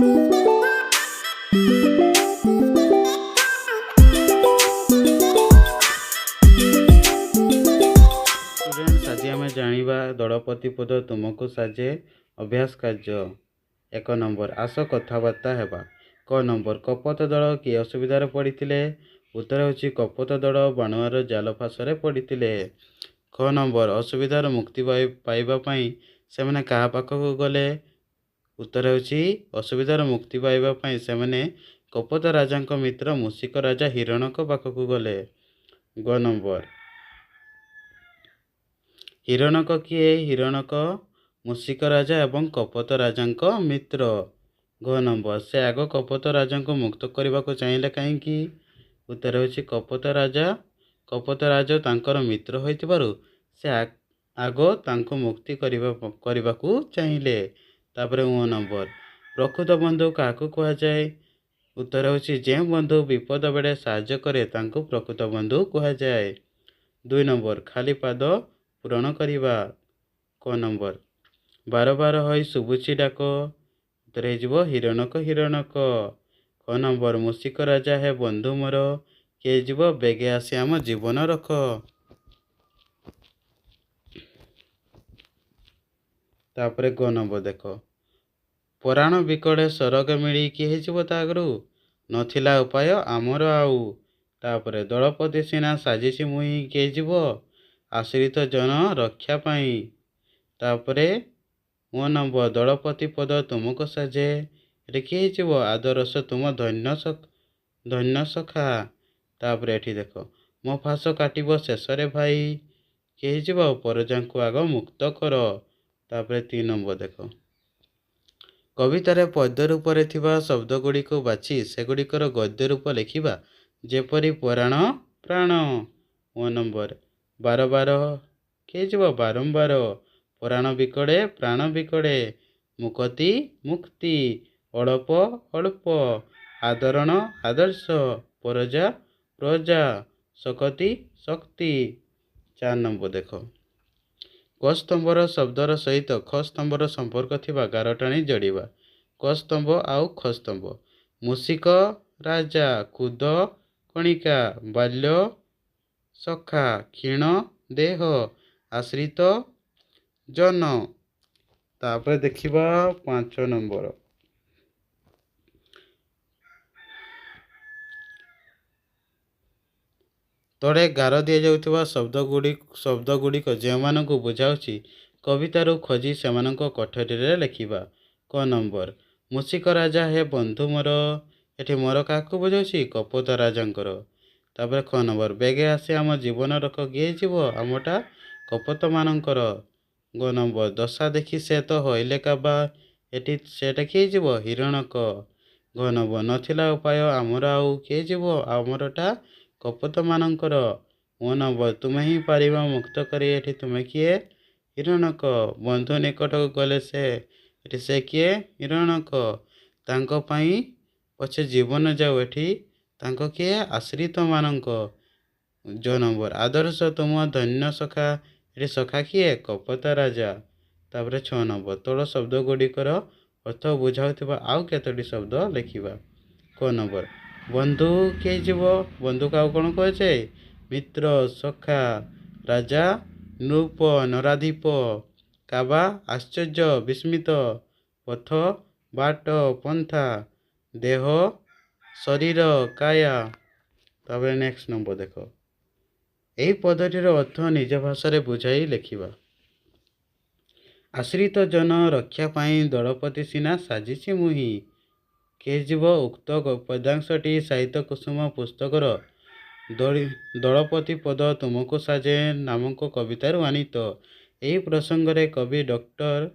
Students आज आम जाना दलपति पद तुमको साजे अभ्यास कार्य। 1 नंबर आस कथबार्ता हेबा। क नंबर कपत दल किए असुविधार पड़ते? उत्तर होची कपत दल बाणुआर जाल फाशरे पड़ते। ख नंबर असुविधार मुक्ति पाइबा पई सेमाने काहा पाखकु गले? उत्तर होची असुविधार मुक्ति पाइबा पई सेमाने कपत राजांक मित्र मूषिक राजा हिरणक पाखकु गले। ग नंबर हिरणक किए? हिरणक मूषिक राजा एवं कपत राजांक मित्र। घ नंबर से आग कपत राजा मुक्त करने को चाहिए कहीं? उत्तर होची कपत राजा तांकर मित्र होइतिबारु से आग तांको मुक्ति करने को चाहिए। तापर उ नंबर प्रकृत बंधु काकु कहा जाए? उत्तर होची जे बंधु विपद बेड़े साहाय्य करे तांको प्रकृत बंधु कहा जाए। 2 नंबर खाली पाद पूरण करिबा। क नंबर बार बार होई सुबुची डाक। उत्तर हो हिरणक हिरणक। ख नंबर मूषिक राजा है बंधु मोर किए जीव बेगे आसी आम जीवन रख। तापरे ग नंबर देख पुराण बिकड़े सरग मिली किए जीव तागरू नथिला उपाय आमर आउ। तापरे दलपति सिना साजिशी मुई किए जीव आश्रित जन रक्षा पाई। तापरे मो नंबर दलपति पद तुमको साजे ये किए जीव आदरस तुम धन्य सखा। तापरे एठी देख मो फास काटिब शेषरे भाई किए जीव परजा को आग मुक्त कर। तापरे 3 नंबर देख कवितार पद्य रूप शब्द गुड़ी को बाछि सेगुड़िकर गद्य रूप लिखा जेपरी पुराण प्राण। 1 नंबर बार बार किए जीव बारंबार पुराण बिकड़े प्राण बिकड़े मुक्ति मुक्ति अल्प अल्प आदरण आदर्श प्रजा प्रजा शक्ति शक्ति। 4 नंबर देख क स्तंभर शब्दर सहित ख स्तंभर संपर्क थिबा गार टाणी जोड़िबा। क स्तंभ आउ ख स्तंभ मूषिक राजा कुद कणिका बाल्य सखा क्षीण देह आश्रित जन। तापर देखिबा 5 नंबर तड़े गार दि जाउथिबा शब्द गुड़िक जो बुझाऊँच कवितारू खोजी से कठोरी लिखा। क नंबर मूषिक राजा है बंधु मोर एठी मोर क्या बुझाऊँच कपत राजांकर। तापर ख नंबर बेगे आसे आम जीवन रख किए जीव आमटा कपत मानकर। ग नंबर दशा देखी से तो हईले काबा एटी सेटा किए जीव हिरणक। घ नंबर नथिला उपाय आमर आउ किए जीव आमरटा कपत मानकर। मो नंबर तुम्हें ही पारिबा मुक्त करे एठी तुम्हें किए? हिरणक। बंधु निकट गले से किए? हिरणक। तांको पाई पछे जीवन जाऊ एठी तांको किए? आश्रित मानक। जो नंबर आदर्श तुम धन्य सखा एठी सखा किए? कपत राजा। तापर 6 नंबर तोड़ शब्द गुड़िकर अर्थ बुझाउथिबा आउ केतोटी शब्द लिखिबा। क नंबर बंधु किए जीव बंधु का कौन कहे? मित्र सखा राजा नृप नराधिप काबा आश्चर्य विस्मित पथ बाट पंथा देह शरीर काया। तब नेक्स्ट नंबर देख यही पद्धतिर अर्थ निज भाषा बुझाई लिखा। आश्रित जन रक्षा पाई दलपति सिना साजिशी मुही किए जीव उक्त पद्यांशटी साहित्य कुसुम पुस्तकर दलपति पद तुमको साजे नामक कवितारू आनीत। यही प्रसंग में कवि डॉक्टर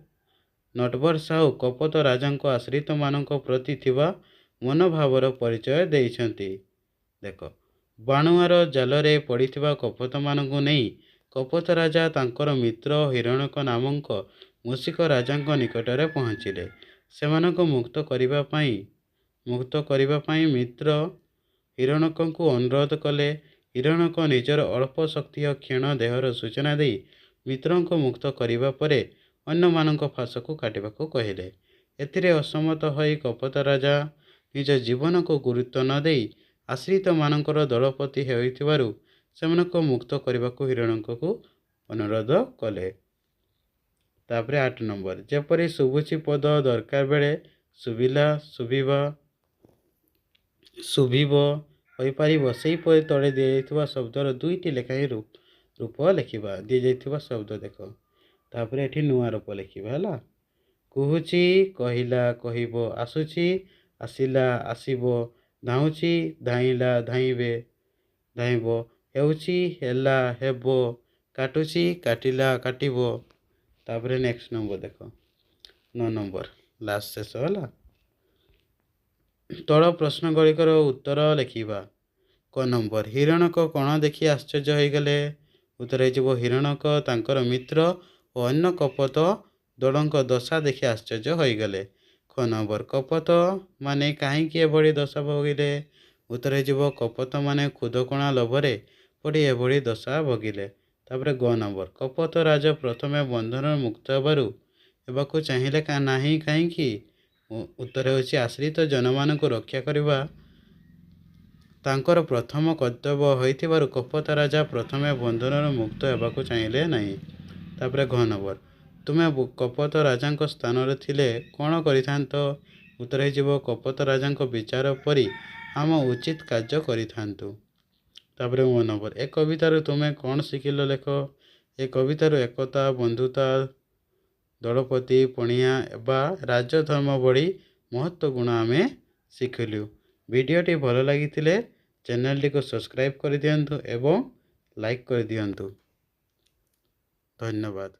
नटवर साहू कपत राजा आश्रित मानक प्रति थिबा मनोभावर परिचय देइछंती। देख बाणुआर जालरे पड़िथिबा कपत मानकु नहीं कपत राजा तांकर मित्र हिरणक नामक मूषिक राजा निकटरे पहुँचिले। सेमानक मुक्त करिबा पाई मित्र हिरणक अनुरोध कले। हिरणक निजर अल्प शक्ति क्षीण देहर सूचना दे मित्र मुक्त करने अन्य फाँस को काटिबा कहले। ଏଥିରେ ଅସମ୍ମତ ହୋଇ କପୋତ ରାଜା ନିଜ ଜୀବନକୁ ଗୁରୁତ୍ୱ ନ ଦେଇ ଆଶ୍ରିତମାନଙ୍କର ଦଳପତି ହେଉଥିବାରୁ ସେମାନଙ୍କୁ ମୁକ୍ତ କରିବାକୁ ହିରଣ୍ୟକକୁ ଅନୁରୋଧ କଲେ। ତାପରେ 8 ନମ୍ବର, ଯେପରି ଶୁଭୁଛି ପଦ ଦରକାର ବେଳେ ଶୁଭିବ ହୋଇପାରିବ ସେହିପରି ତଳେ ଦିଆଯାଇଥିବା ଶବ୍ଦର 2ଟି ଲେଖାଏଁ ରୂପ ଲେଖିବା। ଦିଆଯାଇଥିବା ଶବ୍ଦ ଦେଖ, ତାପରେ ଏଠି ନୂଆ ରୂପ ଲେଖିବା ହେଲା। କହୁଛି କହିଲା କହିବ, ଆସୁଛି ଆସିଲା ଆସିବ, ଧାଉଁଛି ଧାଇଁଲା ଧାଇଁବ, ହେଉଛି ହେଲା ହେବ, କାଟୁଛି କାଟିଲା କାଟିବ। ତାପରେ ନେକ୍ସଟ ନମ୍ବର ଦେଖ, 9 ନମ୍ବର ଲାଷ୍ଟ ଶେଷ ହେଲା। ତଳ ପ୍ରଶ୍ନ ଗୁଡ଼ିକର ଉତ୍ତର ଲେଖିବା। କ ନମ୍ବର, ହିରଣ୍ୟକ କ'ଣ ଦେଖି ଆଶ୍ଚର୍ଯ୍ୟ ହୋଇଗଲେ? ଉତ୍ତର ହେଇଯିବ ହିରଣ୍ୟକ ତାଙ୍କର ମିତ୍ର ଓ ଅନ୍ୟ କପୋତ ଦଳଙ୍କ ଦଶା ଦେଖି ଆଶ୍ଚର୍ଯ୍ୟ ହୋଇଗଲେ। ଖ ନମ୍ବର, କପୋତ ମାନେ କାହିଁକି ଏଭଳି ଦଶା ଭୋଗିଲେ? ଉତ୍ତର ହେଇଯିବ କପୋତମାନେ ଖୁଦକଣା ଲୋଭରେ ପଡ଼ି ଏଭଳି ଦଶା ଭୋଗିଲେ। ତାପରେ ଗ ନମ୍ବର, କପୋତ ରାଜା ପ୍ରଥମେ ବନ୍ଧନରୁ ମୁକ୍ତ ହେବାକୁ ଚାହିଁଲେ ନାହିଁ କାହିଁକି? ଉତ୍ତର ହେଉଛି ଆଶ୍ରିତ ଜନମାନଙ୍କୁ ରକ୍ଷା କରିବା ତାଙ୍କର ପ୍ରଥମ କର୍ତ୍ତବ୍ୟ ହୋଇଥିବାରୁ କପୋତ ରାଜା ପ୍ରଥମେ ବନ୍ଧନରୁ ମୁକ୍ତ ହେବାକୁ ଚାହିଁଲେ ନାହିଁ। ତାପରେ ଘ ନମ୍ବର, ତୁମେ କପୋତ ରାଜାଙ୍କ ସ୍ଥାନରେ ଥିଲେ କ'ଣ କରିଥାନ୍ତ? ଉତ୍ତର ହେଇଯିବ କପୋତ ରାଜାଙ୍କ ବିଚାର ପରି ଆମ ଉଚିତ କାର୍ଯ୍ୟ କରିଥାନ୍ତୁ। ତାପରେ ମୋ ନମ୍ବର, ଏ କବିତାରୁ ତୁମେ କ'ଣ ଶିଖିଲ ଲେଖ। ଏ କବିତାରୁ ଏକତା, ବନ୍ଧୁତା, ଦଳପତି ପଣିଆ ବା ରାଜଧର୍ମ ଭଳି ମହତ୍ତ୍ୱ ଗୁଣ ଆମେ ଶିଖିଲୁ। ଭିଡ଼ିଓଟି ଭଲ ଲାଗିଥିଲେ ଚ୍ୟାନେଲଟିକୁ ସବସ୍କ୍ରାଇବ୍ କରିଦିଅନ୍ତୁ ଏବଂ ଲାଇକ୍ କରିଦିଅନ୍ତୁ। ଧନ୍ୟବାଦ।